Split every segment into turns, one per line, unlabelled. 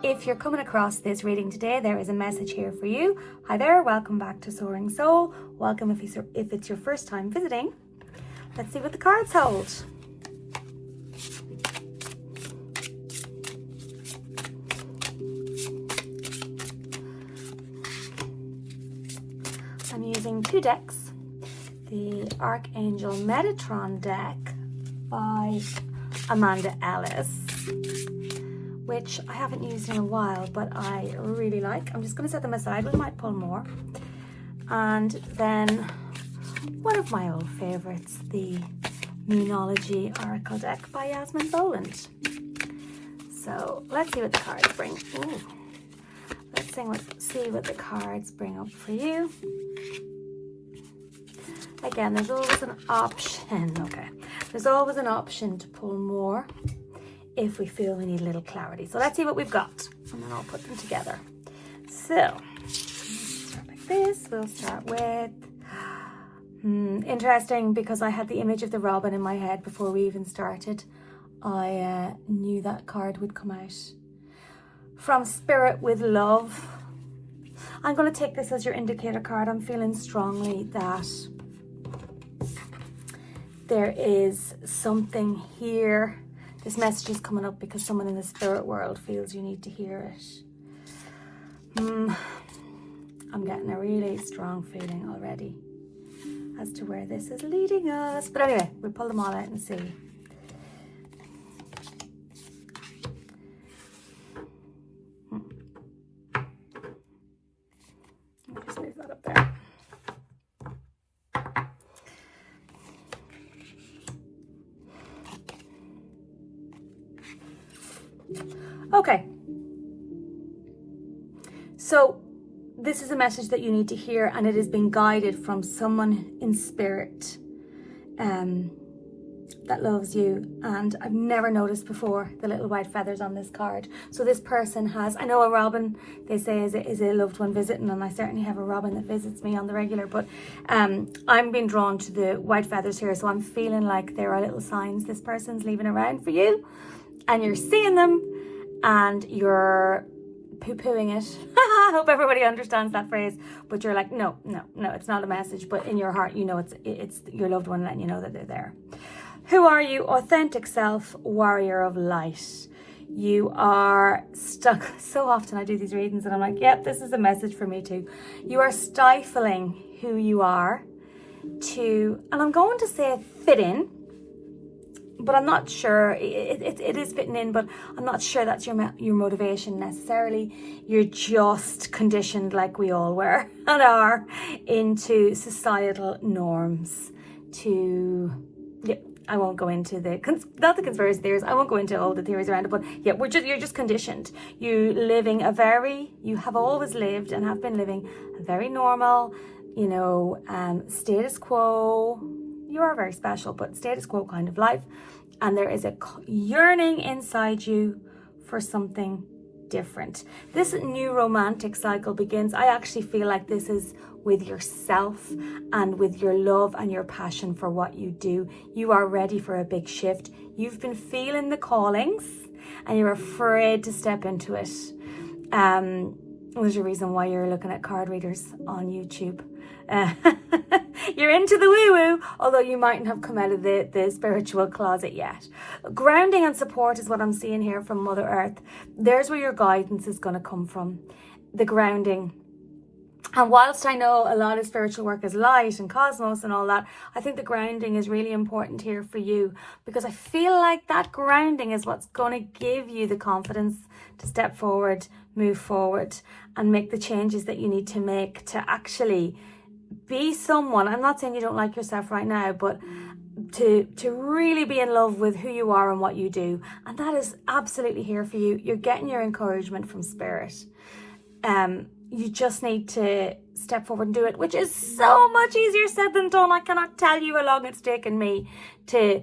If you're coming across this reading today, there is a message here for you. Hi there, welcome back to Soaring Soul. Welcome if it's your first time visiting. Let's see what the cards hold. I'm using two decks. The Archangel Metatron deck by Amanda Ellis, which I haven't used in a while, but I really like. I'm just going to set them aside. We might pull more. And then one of my old favorites, the Moonology Oracle deck by Yasmin Boland. So let's see what the cards bring. Ooh. Let's see what the cards bring up for you. Again, there's always an option. Okay, there's always an option to pull more if we feel we need a little clarity. So let's see what we've got, and then I'll put them together. So, start like this. We'll start with, interesting, because I had the image of the robin in my head before we even started. I knew that card would come out. From Spirit with Love. I'm going to take this as your indicator card. I'm feeling strongly that there is something here. This message is coming up because someone in the spirit world feels you need to hear it. I'm getting a really strong feeling already as to where this is leading us. But anyway, we'll pull them all out and see. Let me just move that up there. Okay, so this is a message that you need to hear, and it is being guided from someone in spirit that loves you. And I've never noticed before the little white feathers on this card. So this person has, I know a robin, they say is a loved one visiting, and I certainly have a robin that visits me on the regular, but I'm being drawn to the white feathers here. So I'm feeling like there are little signs this person's leaving around for you, and you're seeing them and you're poo-pooing it. I hope everybody understands that phrase, but you're like, no, it's not a message, but in your heart, you know, it's your loved one letting you know that they're there. Who are you? Authentic self, warrior of light. You are stuck. So often I do these readings and I'm like, yep, this is a message for me too. You are stifling who you are to, and I'm going to say fit in, but I'm not sure. It is fitting in, but I'm not sure that's your motivation necessarily. You're just conditioned, like we all were and are, into societal norms. I won't go into not the conspiracy theories. I won't go into all the theories around it, but yeah, you're just conditioned. You have always lived and have been living a very normal, status quo. You are very special, but status quo kind of life. And there is a yearning inside you for something different. This new romantic cycle begins. I actually feel like this is with yourself and with your love and your passion for what you do. You are ready for a big shift. You've been feeling the callings and you're afraid to step into it. There's a reason why you're looking at card readers on YouTube. You're into the woo-woo, although you mightn't have come out of the spiritual closet yet. Grounding and support is what I'm seeing here from Mother Earth. There's where your guidance is going to come from. The grounding. And whilst I know a lot of spiritual work is light and cosmos and all that, I think the grounding is really important here for you, because I feel like that grounding is what's going to give you the confidence to step forward, move forward, and make the changes that you need to make to actually be someone. I'm not saying you don't like yourself right now, but to really be in love with who you are and what you do. And that is absolutely here for you. You're getting your encouragement from spirit. You just need to step forward and do it, which is so much easier said than done. I cannot tell you how long it's taken me to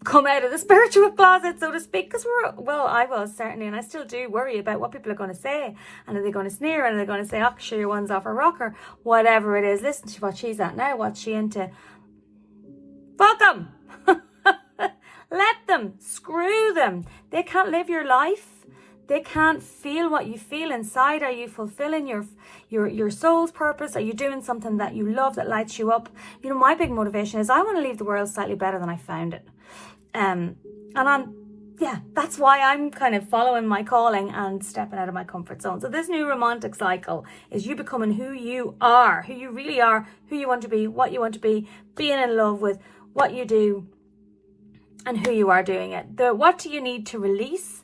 come out of the spiritual closet, so to speak, because I was certainly, and I still do worry about what people are going to say, and are they going to sneer, and are they going to say, oh, sure, your one's off her rocker, whatever it is. Listen to what she's at now, what's she into? Fuck them. Let them, screw them. They can't live your life. They can't feel what you feel inside. Are you fulfilling your soul's purpose? Are you doing something that you love, that lights you up? You know, my big motivation is I want to leave the world slightly better than I found it. That's why I'm kind of following my calling and stepping out of my comfort zone. So this new romantic cycle is you becoming who you are, who you really are, who you want to be, what you want to be, being in love with what you do and who you are doing it. What do you need to release?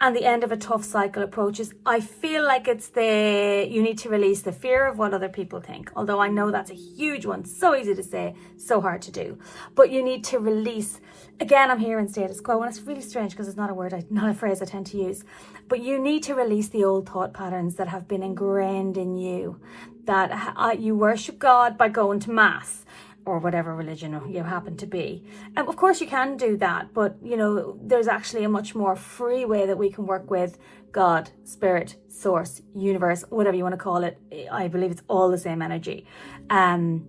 And the end of a tough cycle approaches. I feel like you need to release the fear of what other people think. Although I know that's a huge one. So easy to say, so hard to do. But you need to release. Again, I'm here in status quo, and it's really strange because it's not a phrase I tend to use. But you need to release the old thought patterns that have been ingrained in you. That you worship God by going to mass, or whatever religion you happen to be. And of course you can do that, but you know, there's actually a much more free way that we can work with God, spirit, source, universe, whatever you want to call it. I believe it's all the same energy. And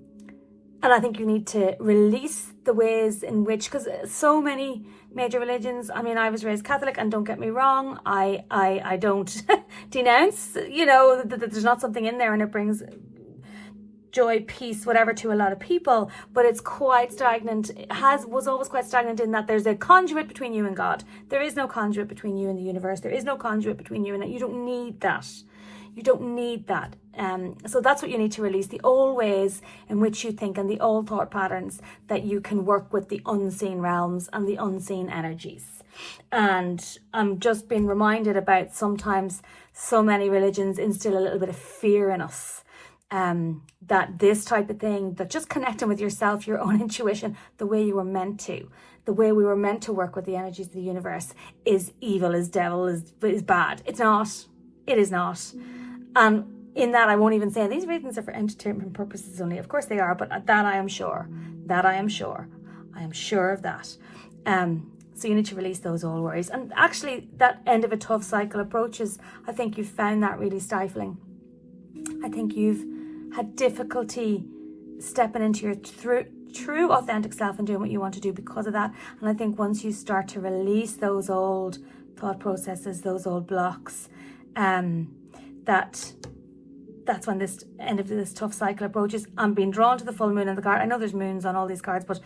I think you need to release the ways in which, because so many major religions, I mean, I was raised Catholic, and don't get me wrong, I don't denounce, you know, that there's not something in there and it brings joy, peace, whatever to a lot of people, but it's quite stagnant. Was always quite stagnant in that there's a conduit between you and God. There is no conduit between you and the universe. There is no conduit between you and it. You don't need that. You don't need that. So that's what you need to release, the old ways in which you think and the old thought patterns that you can work with the unseen realms and the unseen energies. And I'm just being reminded about sometimes so many religions instill a little bit of fear in us. That this type of thing, that just connecting with yourself, your own intuition, the way you were meant to, the way we were meant to work with the energies of the universe is evil, is devil, is bad. It's not. It is not. And in that, I won't even say these readings are for entertainment purposes only. Of course they are, but that I am sure. That I am sure. I am sure of that. So you need to release those old worries. And actually, that end of a tough cycle approaches. I think you've found that really stifling. I think you've had difficulty stepping into your true authentic self and doing what you want to do because of that. And I think once you start to release those old thought processes, those old blocks, that's when this end of this tough cycle approaches. I'm being drawn to the full moon in the card. I know there's moons on all these cards, but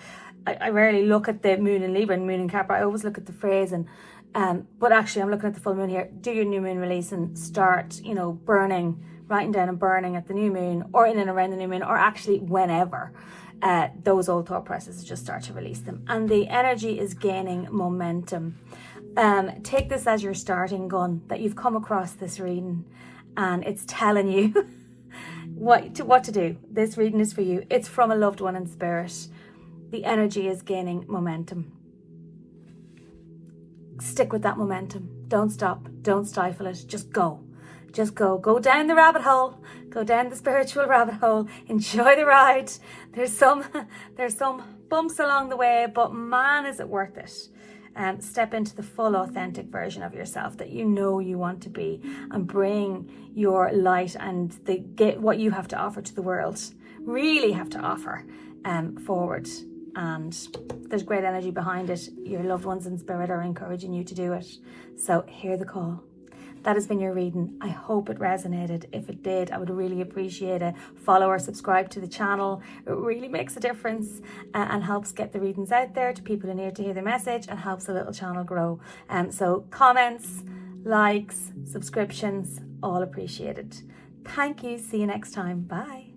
I rarely look at the moon in Libra and moon in Capricorn. I always look at the phrase but actually I'm looking at the full moon here. Do your new moon release and start, you know, writing down and burning at the new moon or in and around the new moon, or actually whenever those old thought processes, just start to release them. And the energy is gaining momentum. Take this as your starting gun, that you've come across this reading and it's telling you what to do. This reading is for you. It's from a loved one in spirit. The energy is gaining momentum. Stick with that momentum. Don't stop. Don't stifle it. Just go. Just go down the rabbit hole, go down the spiritual rabbit hole, enjoy the ride. There's some bumps along the way, but man, is it worth it. Step into the full authentic version of yourself that you know you want to be, and bring your light and get what you have to offer to the world, really have to offer forward. And there's great energy behind it. Your loved ones in spirit are encouraging you to do it. So hear the call. That has been your reading. I hope it resonated. If it did, I would really appreciate a follow or subscribe to the channel. It really makes a difference and helps get the readings out there to people who need to hear the message, and helps the little channel grow. So comments, likes, subscriptions, all appreciated. Thank you. See you next time. Bye.